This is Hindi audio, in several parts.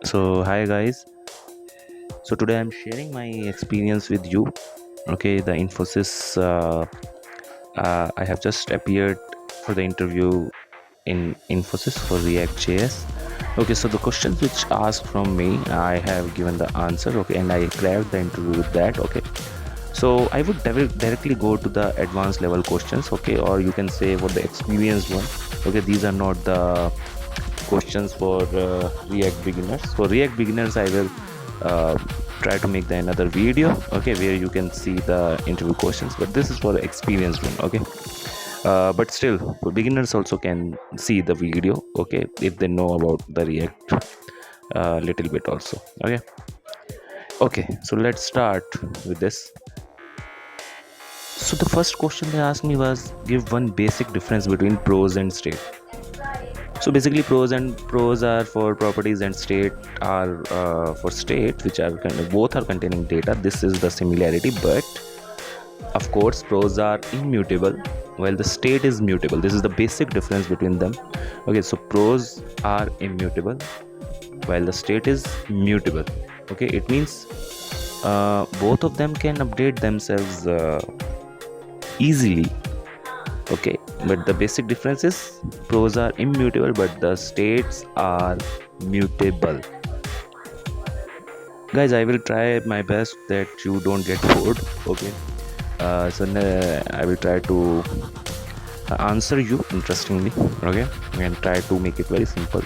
So hi guys. So today I'm sharing my experience with you. Okay, the Infosys. I have just appeared for the interview in Infosys for React.js. Okay, so the questions which asked from me, I have given the answer. Okay, and I cleared the interview with that. Okay, so I would directly go to the advanced level questions. Okay, or you can say for the experienced one. Okay, these are not the questions for React beginners. For React beginners, I will uh, try to make the another video, okay, where you can see the interview questions, but this is for the experienced one. Okay, but still for beginners also can see the video, okay, if they know about the React little bit also. Okay, so let's start with this. So the first question they asked me was, give one basic difference between pros and state. So basically, pros are for properties and state are for state, which are both are containing data. This is the similarity, but of course, pros are immutable while the state is mutable. This is the basic difference between them. Okay, so pros are immutable while the state is mutable. Okay, it means both of them can update themselves easily. Okay, but the basic difference is pros are immutable but the states are mutable. Guys, I will try my best that you don't get bored. Okay, I will try to answer you interestingly. Okay, and try to make it very simple.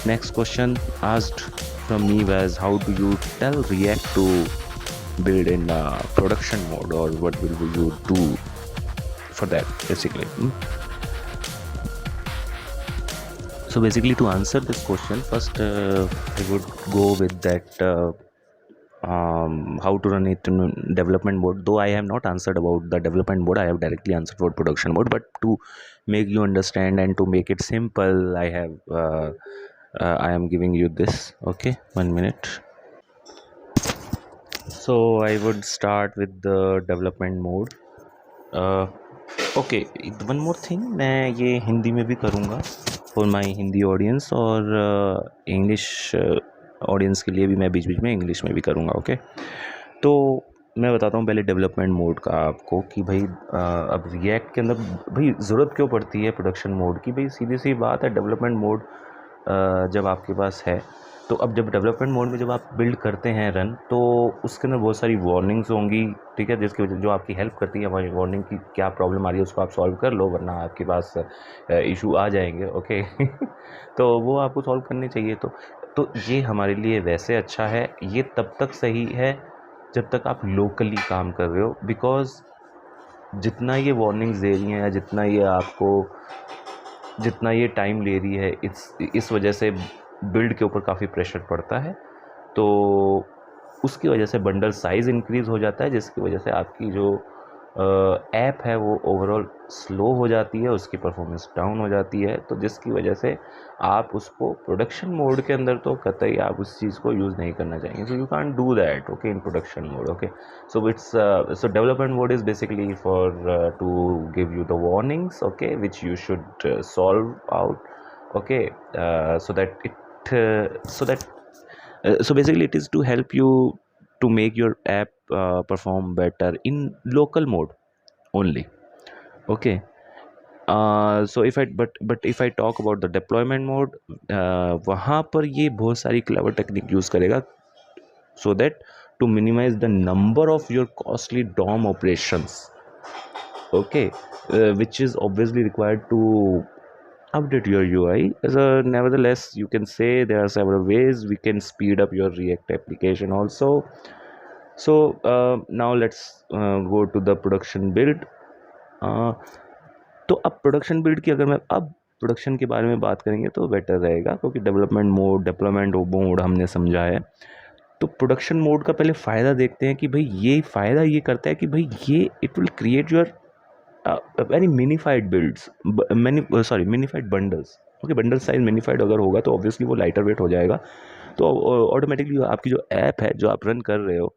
Next question asked from me was, how do you tell React to build in production mode, or what will you do for that basically? So basically, to answer this question, first I would go with that how to run it in development mode. Though I have not answered about the development mode, I have directly answered for production mode. But to make you understand and to make it simple, I am giving you this. Okay, 1 minute. So I would start with the development mode. Okay, one more thing, मैं ये हिंदी में भी करूँगा फॉर माय हिंदी ऑडियंस, और इंग्लिश ऑडियंस के लिए भी मैं बीच बीच में इंग्लिश में भी करूँगा. ओके, तो मैं बताता हूँ पहले डेवलपमेंट मोड का आपको कि भाई अब रिएक्ट के अंदर भाई ज़रूरत क्यों पड़ती है प्रोडक्शन मोड की. भाई सीधी सी बात है, डेवलपमेंट मोड जब आपके पास है, तो अब जब डेवलपमेंट मोड में जब आप बिल्ड करते हैं रन, तो उसके अंदर बहुत सारी वार्निंग्स होंगी. ठीक है, जिसकी वजह जो आपकी हेल्प करती है हमारी वार्निंग की क्या प्रॉब्लम आ रही है उसको आप सॉल्व कर लो, वरना आपके पास इशू आ जाएंगे. ओके तो वो आपको सॉल्व करने चाहिए. तो ये हमारे लिए वैसे अच्छा है, ये तब तक सही है जब तक आप लोकली काम कर रहे हो, बिकॉज जितना ये वार्निंग्स दे रही हैं या जितना ये टाइम ले रही है, इस वजह से बिल्ड के ऊपर काफ़ी प्रेशर पड़ता है. तो उसकी वजह से बंडल साइज़ इंक्रीज़ हो जाता है, जिसकी वजह से आपकी जो ऐप है वो ओवरऑल स्लो हो जाती है, उसकी परफॉर्मेंस डाउन हो जाती है. तो जिसकी वजह से आप उसको प्रोडक्शन मोड के अंदर तो कतई आप उस चीज़ को यूज़ नहीं करना चाहेंगे. So you can't do that, okay, in production mode. Okay, so development mode is basically for to give you the warnings, okay, which you should solve out. Okay, so that it so that so basically it is to help you to make your app perform better in local mode only. Okay, so if I talk about the deployment mode, वहाँ पर ये बहुत सारी clever technique यूज़ करेगा, so that to minimize the number of your costly DOM operations. Okay, which is obviously required to update your UI. Nevertheless, you can say there are several ways we can speed up your React application also. So now let's go to the production build. तो अब प्रोडक्शन बिल्ड की अगर मैं अब प्रोडक्शन के बारे में बात करेंगे तो बेटर रहेगा, क्योंकि डेवलपमेंट मोड, डेवलपमेंट मोड हमने समझा है. तो प्रोडक्शन मोड का पहले फ़ायदा देखते हैं कि भाई ये फ़ायदा ये करता है कि भाई ये it will create your very minified builds, minified bundles. Okay, bundle size minified अगर होगा तो ऑब्वियसली वो लाइटर वेट हो जाएगा. तो ऑटोमेटिकली आपकी जो ऐप है जो आप रन कर रहे हो,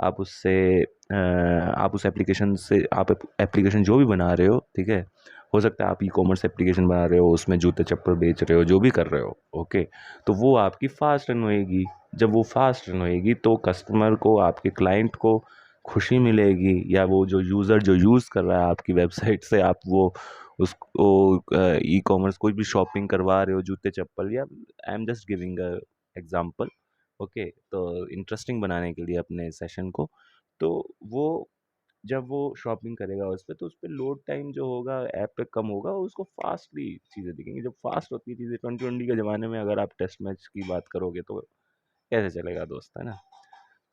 आप उससे आप उस एप्लीकेशन से आप एप्लीकेशन जो भी बना रहे हो, ठीक है, हो सकता है आप ई-कॉमर्स एप्लीकेशन बना रहे हो, उसमें जूते चप्पल बेच रहे हो, जो भी कर रहे हो, ओके। तो वो आपकी फास्ट रन होएगी। जब वो फास्ट रन होएगी तो कस्टमर को, आपके क्लाइंट को खुशी मिलेगी, या वो जो यूज़र जो यूज़ कर रहा है आपकी वेबसाइट से, आप वो उसको ई-कॉमर्स कोई भी शॉपिंग करवा रहे हो, जूते चप्पल, या I am just giving a example, okay. तो इंटरेस्टिंग बनाने के लिए अपने सेशन को, तो वो जब वो शॉपिंग करेगा उस पे, तो उस पे लोड टाइम जो होगा ऐप पे कम होगा, और उसको फास्टली चीज़ें दिखेंगी। जब फास्ट होती है चीज़ें 2020 के ज़माने में, अगर आप टेस्ट मैच की बात करोगे तो कैसे चलेगा दोस्त, है ना?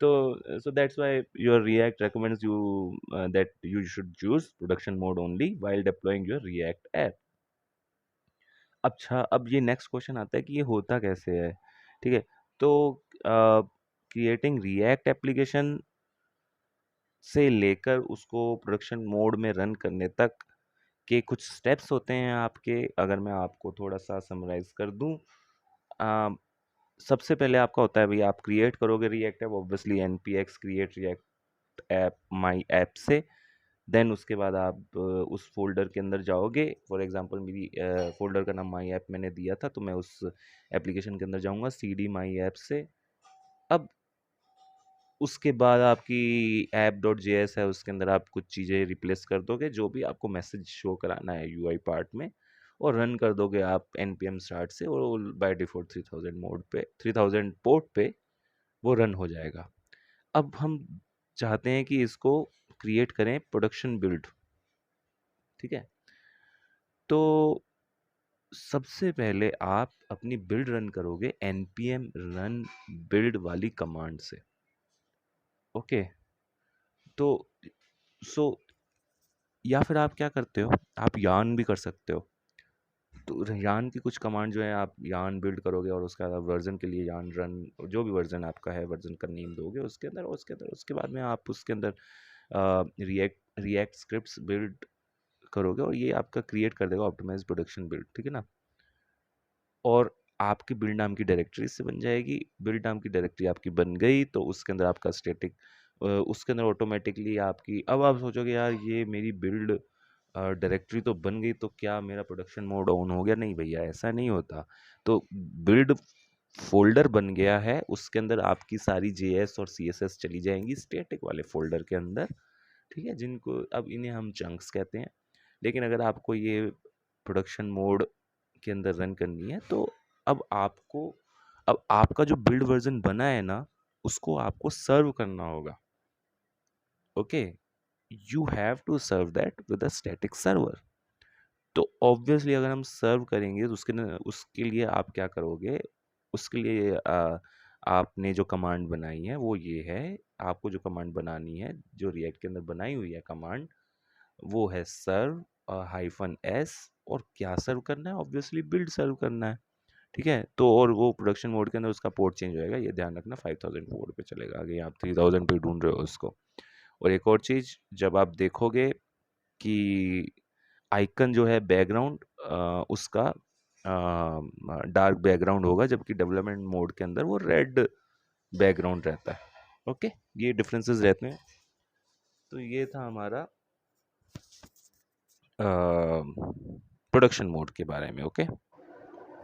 तो so that's why your react recommends you that you should choose production mode only while deploying your react app. अच्छा, अब ये नेक्स्ट क्वेश्चन आता है कि ये होता कैसे है? ठीक है? तो क्रिएटिंग रिएक्ट एप्लीकेशन से लेकर उसको प्रोडक्शन मोड में रन करने तक के कुछ स्टेप्स होते हैं आपके। अगर मैं आपको थोड़ा-सा समराइज़ कर दूँ, अ, सबसे पहले आपका होता है भई, आप क्रिएट करोगे react app, obviously NPX create react app my app से। देन उसके बाद आप उस फ़ोल्डर के अंदर जाओगे। फॉर एग्ज़ाम्पल मेरी फ़ोल्डर का नाम माई ऐप मैंने दिया था, तो मैं उस एप्लीकेशन के अंदर जाऊँगा सीडी माई ऐप से। अब उसके बाद आपकी app.js है, उसके अंदर आप कुछ चीज़ें रिप्लेस कर दोगे, जो भी आपको मैसेज शो कराना है यूआई पार्ट में, और रन कर दोगे आप npm स्टार्ट से, और बाय डिफ़ॉल्ट 3000 मोड पे, 3000 पोर्ट पे वो रन हो जाएगा। अब हम चाहते हैं कि इसको क्रिएट करें प्रोडक्शन बिल्ड, ठीक है? तो सबसे पहले आप अपनी बिल्ड रन करोगे npm रन बिल्ड वाली कमांड से, ओके? तो सो या फिर आप क्या करते हो, आप यार्न भी कर सकते हो। तो यार्न की कुछ कमांड जो है, आप यार्न बिल्ड करोगे, और उसका वर्जन के लिए यार्न रन, जो भी वर्जन आपका है, वर्जन का नेम दोगे उसके अंदर, और उसके अंदर उसके बाद में आप उसके अंदर रिएक्ट रिएक्ट स्क्रिप्ट्स बिल्ड करोगे, और ये आपका क्रिएट कर देगा ऑप्टिमाइज प्रोडक्शन बिल्ड, ठीक है ना? और आपकी बिल्ड नाम की डायरेक्टरी से बन जाएगी। बिल्ड नाम की डायरेक्टरी आपकी बन गई, तो उसके अंदर आपका स्टैटिक, उसके अंदर ऑटोमेटिकली आपकी, अब आप सोचोगे यार ये मेरी बिल्ड डायरेक्टरी तो बन गई, तो क्या मेरा प्रोडक्शन मोड ऑन हो गया? नहीं भैया, ऐसा नहीं होता। तो बिल्ड फ़ोल्डर बन गया है, उसके अंदर आपकी सारी जेएस और सीएसएस चली जाएँगी स्टैटिक वाले फ़ोल्डर के अंदर, ठीक है? जिनको अब इन्हें हम चंक्स कहते हैं। लेकिन अगर आपको ये प्रोडक्शन मोड के अंदर रन करनी है, तो अब आपको, अब आपका जो बिल्ड वर्ज़न बना है ना, उसको आपको सर्व करना होगा, okay? You have to serve that with a static server. तो ऑब्वियसली अगर हम सर्व करेंगे, तो उसके लिए आप क्या करोगे, उसके लिए आपने जो कमांड बनाई है वो ये है, आपको जो कमांड बनानी है, जो रिएक्ट के अंदर बनाई हुई है कमांड, वो है सर्व हाइफन एस, और क्या सर्व करना है, ऑब्वियसली बिल्ड सर्व करना है, ठीक है? तो और वो प्रोडक्शन मोड के अंदर उसका पोर्ट चेंज होएगा, ये ध्यान रखना, 5000 पोर्ट पे चलेगा। आगे आप 3000 पे ढूंढ रहे हो उसको। और एक और चीज़, जब आप देखोगे कि आइकन जो है बैकग्राउंड, उसका डार्क बैकग्राउंड होगा, जबकि डेवलपमेंट मोड के अंदर वो रेड बैकग्राउंड रहता है, ओके? ये डिफरेंसेस रहते हैं। तो ये था हमारा प्रोडक्शन मोड के बारे में, okay?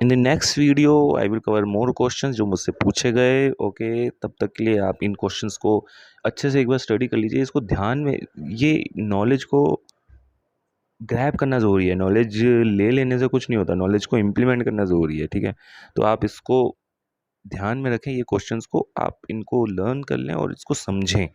In the next video I will cover more questions जो मुझसे पूछे गए, ओके? तब तक के लिए आप इन क्वेश्चंस को अच्छे से एक बार स्टडी कर लीजिए, इसको ध्यान में, ये नॉलेज को ग्रैब करना ज़रूरी है। नॉलेज ले लेने से कुछ नहीं होता, नॉलेज को इम्प्लीमेंट करना ज़रूरी है, ठीक है? तो आप इसको ध्यान में रखें, ये क्वेश्चंस को आप इनको लर्न कर लें और इसको समझें।